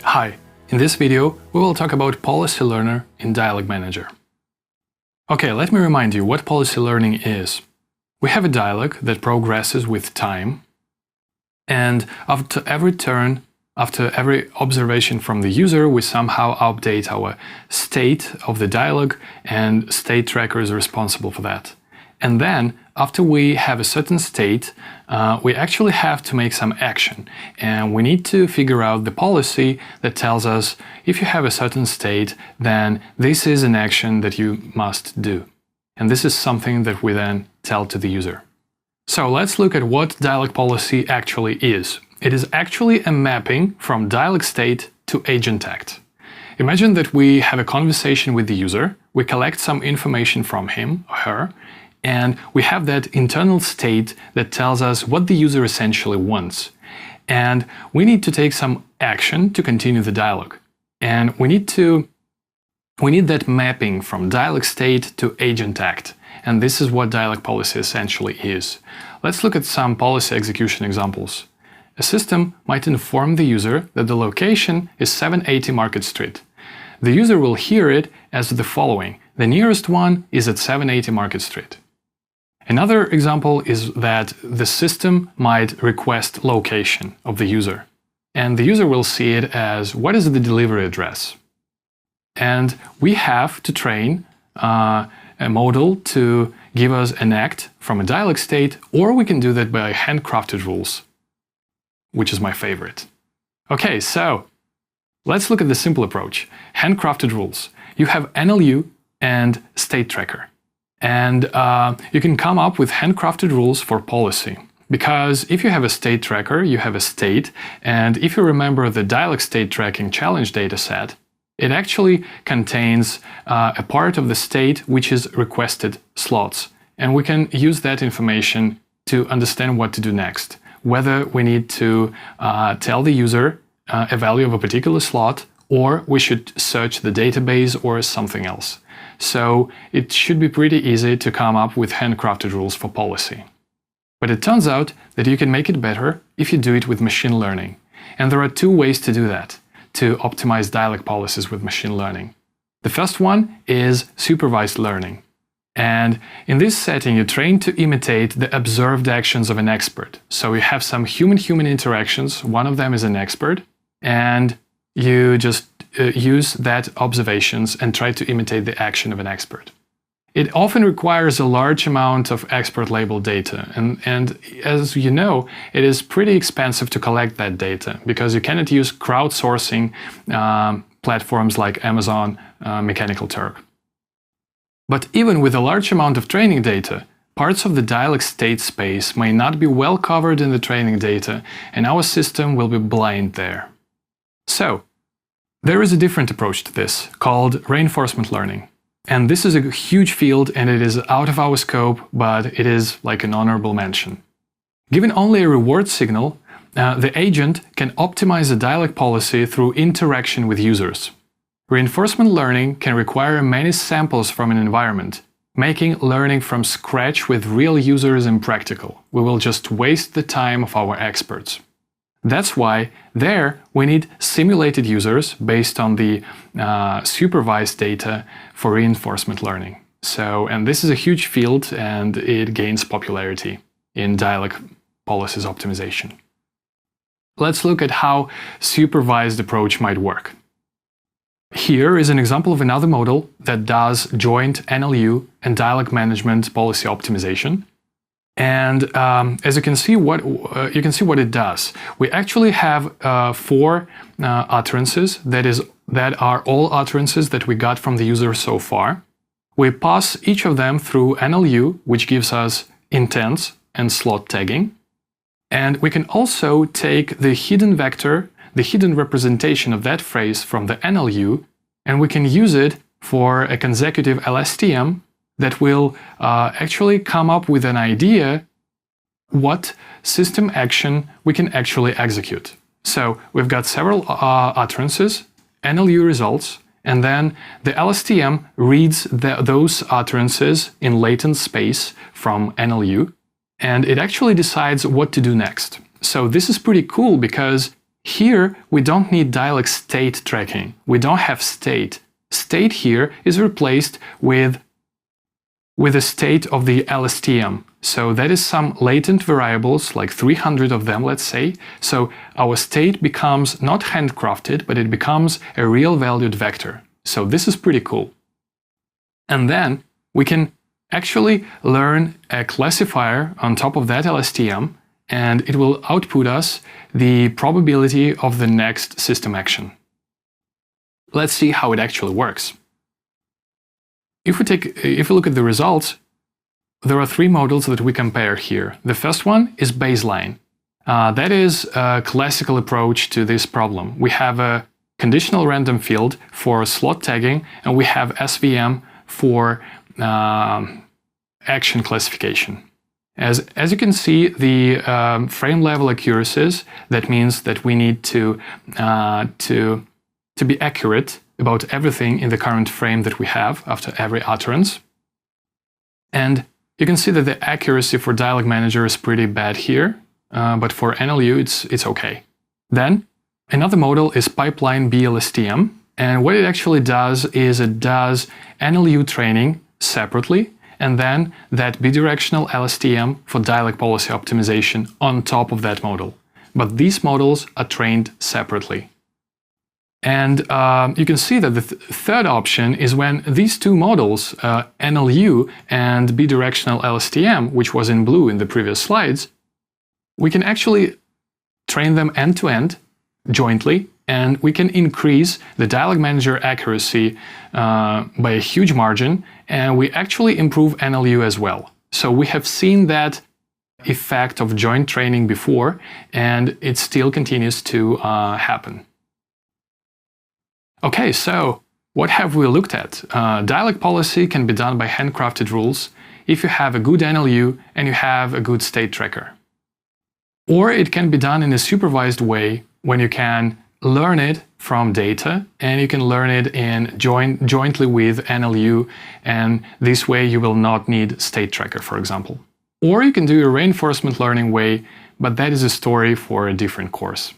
Hi, in this video we will talk about Policy Learner in Dialog Manager. Okay, let me remind you what policy learning is. We have a dialog that progresses with time, and after every turn, after every observation from the user, we somehow update our state of the dialog, and state tracker is responsible for that. And then, after we have a certain state, we actually have to make some action. And we need to figure out the policy that tells us if you have a certain state, then this is an action that you must do. And this is something that we then tell to the user. So let's look at what dialog policy actually is. It is actually a mapping from dialog state to agent act. Imagine that we have a conversation with the user, we collect some information from him or her, and we have that internal state that tells us what the user essentially wants. And we need to take some action to continue the dialogue. And we need that mapping from dialog state to agent act. And this is what dialog policy essentially is. Let's look at some policy execution examples. A system might inform the user that the location is 780 Market Street. The user will hear it as the following: the nearest one is at 780 Market Street. Another example is that the system might request location of the user, and the user will see it as what is the delivery address. And we have to train a model to give us an act from a dialog state, or we can do that by handcrafted rules, which is my favorite. Okay, so let's look at the simple approach. Handcrafted rules. You have NLU and state tracker. And you can come up with handcrafted rules for policy. Because if you have a state tracker, you have a state, and if you remember the dialog state tracking challenge dataset, it actually contains a part of the state which is requested slots. And we can use that information to understand what to do next. Whether we need to tell the user a value of a particular slot, or we should search the database or something else. So it should be pretty easy to come up with handcrafted rules for policy. But it turns out that you can make it better if you do it with machine learning. And there are two ways to do that, to optimize dialog policies with machine learning. The first one is supervised learning. And in this setting, you train to imitate the observed actions of an expert. So you have some human-human interactions, one of them is an expert, and you just use that observations and try to imitate the action of an expert. It often requires a large amount of expert labeled data, and as you know, it is pretty expensive to collect that data because you cannot use crowdsourcing platforms like Amazon Mechanical Turk. But even with a large amount of training data, parts of the dialog state space may not be well covered in the training data, and our system will be blind there. So, there is a different approach to this, called reinforcement learning. And this is a huge field and it is out of our scope, but it is like an honorable mention. Given only a reward signal, the agent can optimize the dialog policy through interaction with users. Reinforcement learning can require many samples from an environment, making learning from scratch with real users impractical. We will just waste the time of our experts. That's why there we need simulated users based on the supervised data for reinforcement learning. And this is a huge field and it gains popularity in dialog policies optimization. Let's look at how supervised approach might work. Here is an example of another model that does joint NLU and dialog management policy optimization. And as you can see what it does. We actually have 4 utterances that are all utterances that we got from the user so far. We pass each of them through NLU, which gives us intents and slot tagging. And we can also take the hidden vector, the hidden representation of that phrase from the NLU, and we can use it for a consecutive LSTM that will actually come up with an idea what system action we can actually execute. So we've got several utterances, NLU results, and then the LSTM reads those utterances in latent space from NLU, and it actually decides what to do next. So this is pretty cool because Here, we don't need dialog state tracking. We don't have state. State here is replaced with the state of the LSTM. So that is some latent variables, like 300 of them, let's say. So our state becomes not handcrafted, but it becomes a real valued vector. So this is pretty cool. And then we can actually learn a classifier on top of that LSTM, and it will output us the probability of the next system action. Let's see how it actually works. If we look at the results, there are three models that we compare here. The first one is baseline. That is a classical approach to this problem. We have a conditional random field for slot tagging, and we have SVM for action classification. As you can see, the frame level accuracies, that means that we need to be accurate about everything in the current frame that we have after every utterance. And you can see that the accuracy for Dialog Manager is pretty bad here, but for NLU it's okay. Then another model is pipeline BLSTM, and what it actually does is it does NLU training separately, and then that bidirectional LSTM for dialog policy optimization on top of that model. But these models are trained separately. And you can see that the third option is when these two models, NLU and bidirectional LSTM, which was in blue in the previous slides, we can actually train them end-to-end jointly, and we can increase the Dialog Manager accuracy by a huge margin, and we actually improve NLU as well. So we have seen that effect of joint training before, and it still continues to happen. Okay, so what have we looked at? Dialog policy can be done by handcrafted rules if you have a good NLU and you have a good state tracker. Or it can be done in a supervised way when you can learn it from data and you can learn it jointly with NLU, and this way you will not need state tracker, for example. Or you can do a reinforcement learning way, but that is a story for a different course.